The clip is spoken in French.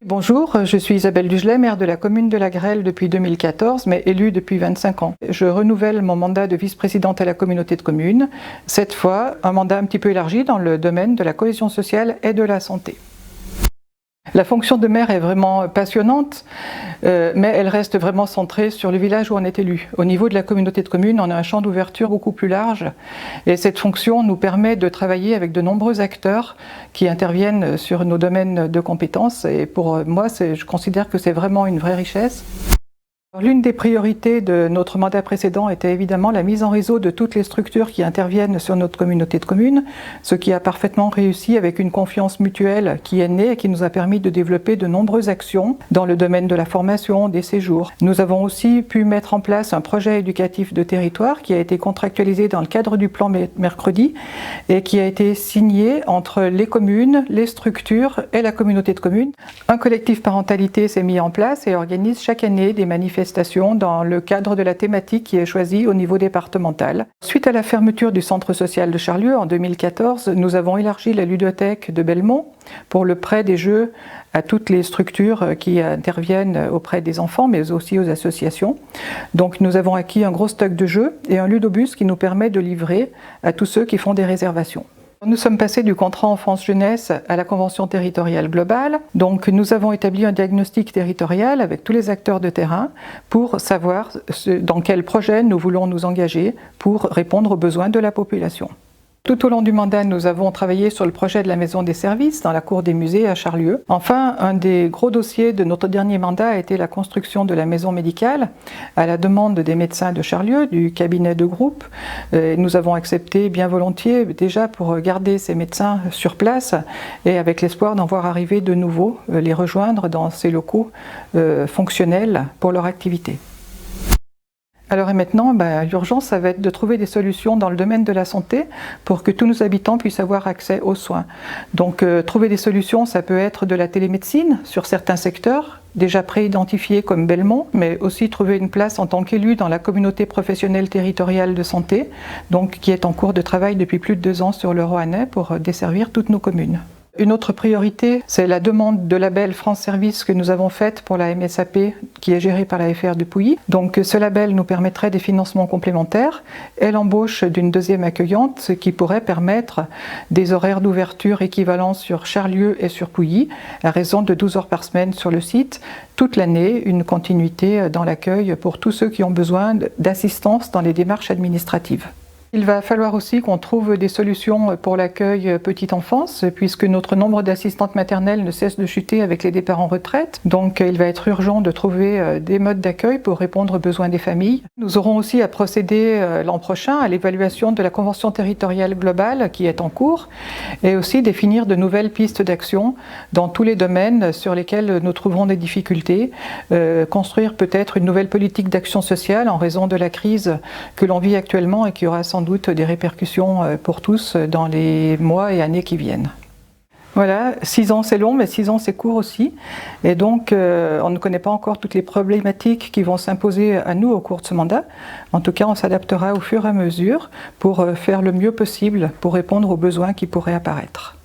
Bonjour, je suis Isabelle Dugelet, maire de la commune de La Grêle depuis 2014, mais élue depuis 25 ans. Je renouvelle mon mandat de vice-présidente à la communauté de communes, cette fois un mandat un petit peu élargi dans le domaine de la cohésion sociale et de la santé. La fonction de maire est vraiment passionnante, mais elle reste vraiment centrée sur le village où on est élu. Au niveau de la communauté de communes, on a un champ d'ouverture beaucoup plus large et cette fonction nous permet de travailler avec de nombreux acteurs qui interviennent sur nos domaines de compétences et pour moi, je considère que c'est vraiment une vraie richesse. L'une des priorités de notre mandat précédent était évidemment la mise en réseau de toutes les structures qui interviennent sur notre communauté de communes, ce qui a parfaitement réussi avec une confiance mutuelle qui est née et qui nous a permis de développer de nombreuses actions dans le domaine de la formation, des séjours. Nous avons aussi pu mettre en place un projet éducatif de territoire qui a été contractualisé dans le cadre du plan Mercredi et qui a été signé entre les communes, les structures et la communauté de communes. Un collectif parentalité s'est mis en place et organise chaque année des manifestations dans le cadre de la thématique qui est choisie au niveau départemental. Suite à la fermeture du centre social de Charlieu en 2014, nous avons élargi la ludothèque de Belmont pour le prêt des jeux à toutes les structures qui interviennent auprès des enfants, mais aussi aux associations. Donc nous avons acquis un gros stock de jeux et un ludobus qui nous permet de livrer à tous ceux qui font des réservations. Nous sommes passés du contrat enfance-jeunesse à la convention territoriale globale. Donc nous avons établi un diagnostic territorial avec tous les acteurs de terrain pour savoir dans quel projet nous voulons nous engager pour répondre aux besoins de la population. Tout au long du mandat, nous avons travaillé sur le projet de la maison des services dans la cour des musées à Charlieu. Enfin, un des gros dossiers de notre dernier mandat a été la construction de la maison médicale à la demande des médecins de Charlieu, du cabinet de groupe. Nous avons accepté bien volontiers déjà pour garder ces médecins sur place et avec l'espoir d'en voir arriver de nouveau, les rejoindre dans ces locaux fonctionnels pour leur activité. Alors et maintenant, l'urgence, ça va être de trouver des solutions dans le domaine de la santé pour que tous nos habitants puissent avoir accès aux soins. Donc trouver des solutions, ça peut être de la télémédecine sur certains secteurs, déjà pré-identifiés comme Belmont, mais aussi trouver une place en tant qu'élu dans la communauté professionnelle territoriale de santé, donc qui est en cours de travail depuis plus de 2 ans sur le Roannais pour desservir toutes nos communes. Une autre priorité, c'est la demande de label France Service que nous avons faite pour la MSAP qui est gérée par la FR de Pouilly. Donc ce label nous permettrait des financements complémentaires et l'embauche d'une deuxième accueillante, ce qui pourrait permettre des horaires d'ouverture équivalents sur Charlieu et sur Pouilly, à raison de 12 heures par semaine sur le site, toute l'année, une continuité dans l'accueil pour tous ceux qui ont besoin d'assistance dans les démarches administratives. Il va falloir aussi qu'on trouve des solutions pour l'accueil petite enfance, puisque notre nombre d'assistantes maternelles ne cesse de chuter avec les départs en retraite. Donc il va être urgent de trouver des modes d'accueil pour répondre aux besoins des familles. Nous aurons aussi à procéder l'an prochain à l'évaluation de la convention territoriale globale qui est en cours, et aussi définir de nouvelles pistes d'action dans tous les domaines sur lesquels nous trouverons des difficultés. Construire peut-être une nouvelle politique d'action sociale en raison de la crise que l'on vit actuellement et qui aura sans doute des répercussions pour tous dans les mois et années qui viennent. Voilà, 6 ans c'est long, mais 6 ans c'est court aussi. Et donc on ne connaît pas encore toutes les problématiques qui vont s'imposer à nous au cours de ce mandat. En tout cas, on s'adaptera au fur et à mesure pour faire le mieux possible pour répondre aux besoins qui pourraient apparaître.